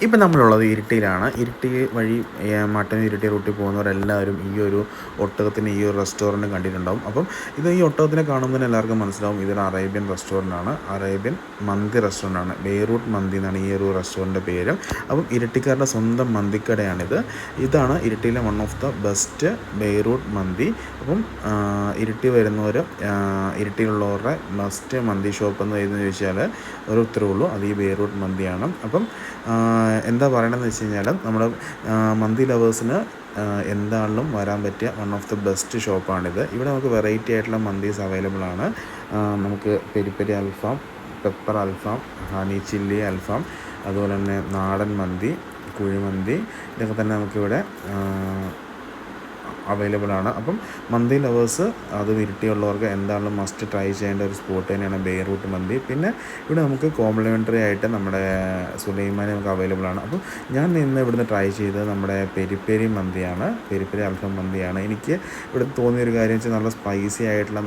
ഇപ്പം നമ്മളുള്ളത് ഇരിട്ടിയിലാണ്. ഇരിട്ടി വഴി മട്ടൻ ഇരിട്ടി റൂട്ടിൽ പോകുന്നവരെല്ലാവരും ഈ ഒരു ഒട്ടകത്തിന് ഈ ഒരു റെസ്റ്റോറൻറ്റ് കണ്ടിട്ടുണ്ടാവും. അപ്പം ഈ ഒട്ടകത്തിനെ കാണുമ്പോൾ തന്നെ എല്ലാവർക്കും മനസ്സിലാവും ഇതൊരു അറേബ്യൻ റെസ്റ്റോറൻ്റാണ്. അറേബ്യൻ മന്തി റെസ്റ്റോറൻ്റാണ്. ബെയ്റൂട്ട് മന്തി എന്നാണ് ഈ ഒരു റെസ്റ്റോറൻറ്റിൻ്റെ പേര്. അപ്പം ഇരിട്ടിക്കാരുടെ സ്വന്തം മന്തിക്കടയാണിത്. ഇതാണ് ഇരിട്ടിയിലെ one of the best Beirut മന്തി. അപ്പം ഇരിട്ടി വരുന്നവർ ഇരിട്ടിയിലുള്ളവരുടെ ബെസ്റ്റ് മന്തി ഷോപ്പ് എന്ന് ഏതെന്ന് ചോദിച്ചാൽ ഒരു ഉത്തരവുള്ളൂ, അത് ഈ ബെയ്റൂട്ട് മന്തിയാണ്. അപ്പം എന്താ പറയണമെന്ന് വെച്ച് കഴിഞ്ഞാൽ നമ്മുടെ മന്തി ലവേഴ്സിന് എന്താണെങ്കിലും വരാൻ പറ്റിയ വൺ ഓഫ് ദി ബെസ്റ്റ് ഷോപ്പാണിത്. ഇവിടെ നമുക്ക് വെറൈറ്റി ആയിട്ടുള്ള മന്തീസ് അവൈലബിൾ ആണ്. നമുക്ക് പെരി പെരി അൽഫാം, പെപ്പർ അൽഫാം, ഹണി ചില്ലി അൽഫാം, അതുപോലെ തന്നെ നാടൻ മന്തി, കുഴിമന്തി, ഇതൊക്കെ തന്നെ നമുക്കിവിടെ അവൈലബിൾ ആണ്. അപ്പം മന്തി ലവേഴ്സ് അത് ഇരിട്ടിയുള്ളവർക്ക് എന്താണെങ്കിലും മസ്റ്റ് ട്രൈ ചെയ്യേണ്ട ഒരു സ്പോട്ട് തന്നെയാണ് ബെയ്റൂട്ട് മന്തി. പിന്നെ ഇവിടെ നമുക്ക് കോംപ്ലിമെൻ്ററി ആയിട്ട് നമ്മുടെ സുലൈമാനി നമുക്ക് അവൈലബിൾ ആണ്. അപ്പം ഞാൻ ഇന്ന് ഇവിടുന്ന് ട്രൈ ചെയ്തത് നമ്മുടെ പെരി മന്തിയാണ്, പെരി അൽഫാം മന്തിയാണ്. എനിക്ക് ഇവിടെ തോന്നിയൊരു കാര്യം വെച്ചാൽ നല്ല സ്പൈസി ആയിട്ടുള്ള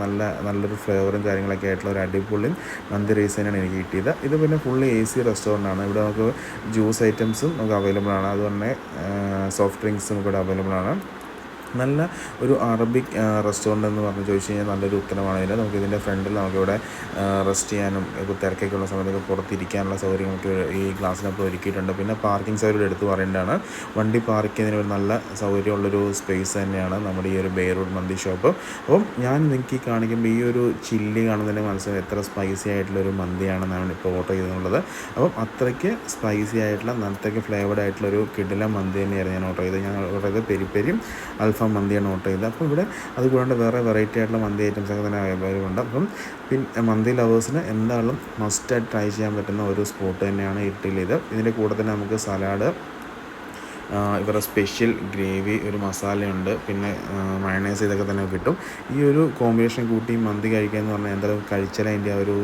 നല്ലൊരു ഫ്ലേവറും കാര്യങ്ങളൊക്കെ ആയിട്ടുള്ള ഒരു അടിപൊളി മന്തി റൈസ് തന്നെയാണ് എനിക്ക് കിട്ടിയത്. ഇത് പിന്നെ ഫുള്ളി AC റെസ്റ്റോറൻ്റ് ആണ്. ഇവിടെ നമുക്ക് ജ്യൂസ് ഐറ്റംസും നമുക്ക് അവൈലബിൾ ആണ്. അതുപോലെ തന്നെ സോഫ്റ്റ് ഡ്രിങ്ക്സും ഇവിടെ അവൈലബിൾ ആണ്. നല്ല ഒരു അറബിക് റെസ്റ്റോറൻ്റ് എന്ന് പറഞ്ഞ് ചോദിച്ചു കഴിഞ്ഞാൽ നല്ലൊരു ഉത്തരമാണ് ഇതിൽ. നമുക്കിതിൻ്റെ ഫ്രണ്ടിൽ നമുക്കിവിടെ റെസ്റ്റ് ചെയ്യാനും ഇപ്പോൾ തിരക്കൊക്കെയുള്ള സമയത്തൊക്കെ പുറത്തിരിക്കാനുള്ള സൗകര്യങ്ങൾക്ക് ഈ ഗ്ലാസ്സിനകത്ത് ഒരുക്കിയിട്ടുണ്ട്. പിന്നെ പാർക്കിംഗ് സൗകര്യം എടുത്ത് പറയേണ്ടതാണ്. വണ്ടി പാർക്ക് ചെയ്യുന്നതിന് ഒരു നല്ല സൗകര്യമുള്ളൊരു സ്പേസ് തന്നെയാണ് നമ്മുടെ ഈ ഒരു ബെയ്റൂട്ട് മന്തി ഷോപ്പ്. അപ്പം ഞാൻ നിങ്ങൾക്ക് കാണിക്കുമ്പോൾ ഈ ഒരു ചില്ലി കാണുന്നതിന് മനസ്സിലാവും എത്ര സ്പൈസി ആയിട്ടുള്ളൊരു മന്തിയാണെന്നാണ് ഇപ്പോൾ ഓർഡർ ചെയ്തിട്ടുള്ളത്. അപ്പം അത്രയ്ക്ക് സ്പൈസി ആയിട്ടുള്ള അത്രയ്ക്ക് ഫ്ലേവർഡ് ആയിട്ടുള്ളൊരു കിടിലൻ മന്തി തന്നെയായിരുന്നു ഞാൻ ഓർഡർ ചെയ്തത്. ഞാൻ ഓർഡർ ചെയ്തത് പെരിയും അൽഫാം മന്തിയാണ് ഓർഡർ ചെയ്തത്. അപ്പോൾ ഇവിടെ അതുകൂടാണ്ട് വേറെ വെറൈറ്റി ആയിട്ടുള്ള മന്തി ഐറ്റംസൊക്കെ തന്നെ അവൈലബിൾ ഉണ്ട്. അപ്പം പിന്നെ മന്തി ലവേഴ്സിന് എന്തായാലും മസ്റ്റായിട്ട് ട്രൈ ചെയ്യാൻ പറ്റുന്ന ഒരു സ്പോട്ട് തന്നെയാണ് ഇരിട്ടിയിൽ ഇത്. ഇതിൻ്റെ കൂടെ തന്നെ നമുക്ക് സലാഡ്, ഇവരുടെ സ്പെഷ്യൽ ഗ്രേവി, ഒരു മസാലയുണ്ട്, പിന്നെ മയണൈസ് ഇതൊക്കെ തന്നെ കിട്ടും. ഈ ഒരു കോമ്പിനേഷൻ കൂട്ടി മന്തി കഴിക്കുക എന്ന് പറഞ്ഞാൽ എന്തായാലും കഴിച്ചാലേ അതിൻ്റെ ആ ഒരു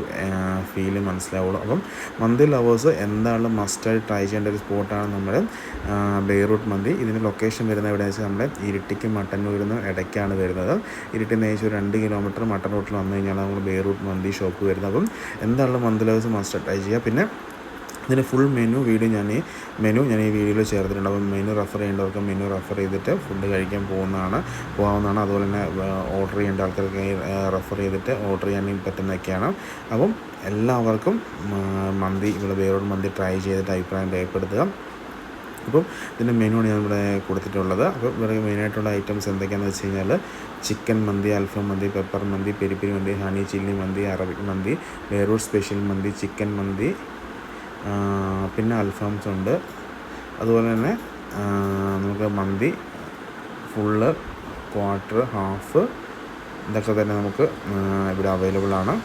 ഫീല് മനസ്സിലാവുള്ളൂ. അപ്പം മന്തി ലവേഴ്സ് എന്തായാലും മസ്റ്റായിട്ട് ട്രൈ ചെയ്യേണ്ട ഒരു സ്പോട്ടാണ് നമ്മുടെ ബെയ്റൂട്ട് മന്തി. ഇതിൻ്റെ ലൊക്കേഷൻ വരുന്നത് എവിടെയാണെന്ന് വെച്ചാൽ നമ്മുടെ ഇരിട്ടിക്കും മട്ടന്നൂരിൽ ഇടയ്ക്കാണ് വരുന്നത്. ഇരിട്ടി നേച്ച് ഒരു 2 കിലോമീറ്റർ മട്ടൻ റൂട്ടിൽ വന്നു കഴിഞ്ഞാൽ നമ്മൾ ബെയ്റൂട്ട് മന്തി ഷോപ്പ് വരുന്നത്. അപ്പം എന്തായാലും മന്തി ലവേഴ്സ് മസ്റ്റ് ട്രൈ ചെയ്യുക. പിന്നെ ഇതിൻ്റെ ഫുൾ വീഡിയോ ഞാൻ ഈ വീഡിയോയിൽ ചേർത്തിട്ടുണ്ട്. അപ്പം മെനു റെഫർ ചെയ്യേണ്ടവർക്ക് മെനു റെഫർ ചെയ്തിട്ട് ഫുഡ് കഴിക്കാൻ പോകാവുന്നതാണ്. അതുപോലെ തന്നെ ഓർഡർ ചെയ്യേണ്ട ആൾക്കാർക്ക് റെഫർ ചെയ്തിട്ട് ഓർഡർ ചെയ്യാൻ പറ്റുന്നതൊക്കെയാണ്. അപ്പം എല്ലാവർക്കും ഇവിടെ ബെയ്റൂട്ട് മന്തി ട്രൈ ചെയ്തിട്ട് അഭിപ്രായം രേഖപ്പെടുത്തുക. അപ്പം ഇതിൻ്റെ മെനുവാണ് ഞാനിവിടെ കൊടുത്തിട്ടുള്ളത്. അപ്പോൾ ഇവിടെ മെയിനായിട്ടുള്ള ഐറ്റംസ് എന്തൊക്കെയാണെന്ന് വെച്ച് കഴിഞ്ഞാൽ ചിക്കൻ മന്തി, അൽഫാം മന്തി, പെപ്പർ മന്തി, പെരി മന്തി, ഹണി ചില്ലി മന്തി, അറബിക് മന്തി, ബെയ്റൂട്ട് സ്പെഷ്യൽ മന്തി, ചിക്കൻ മന്തി, പിന്നെ അൽഫാംസ് ഉണ്ട്. അതുപോലെ തന്നെ നമുക്ക് മന്തി ഫുള്ള്, ക്വാർട്ടർ, ഹാഫ്, ഇതൊക്കെ തന്നെ നമുക്ക് ഇവിടെ അവൈലബിൾ ആണ്.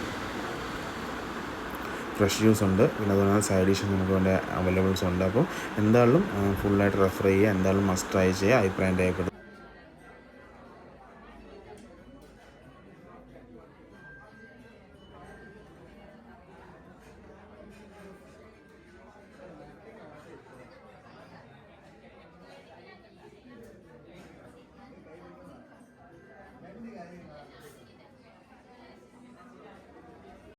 ഫ്രഷ് ജ്യൂസ് ഉണ്ട്. പിന്നെ അതുപോലെ തന്നെ സൈഡ് ഡിഷ് നമുക്ക് ഇവിടെ അവൈലബിൾസ് ഉണ്ട്. അപ്പോൾ എന്തായാലും ഫുള്ളായിട്ട് റെഫർ ചെയ്യുക, എന്തായാലും മസ്റ്റ് ട്രൈ ചെയ്യുക, അഭിപ്രായം രേഖപ്പെടുത്തുക.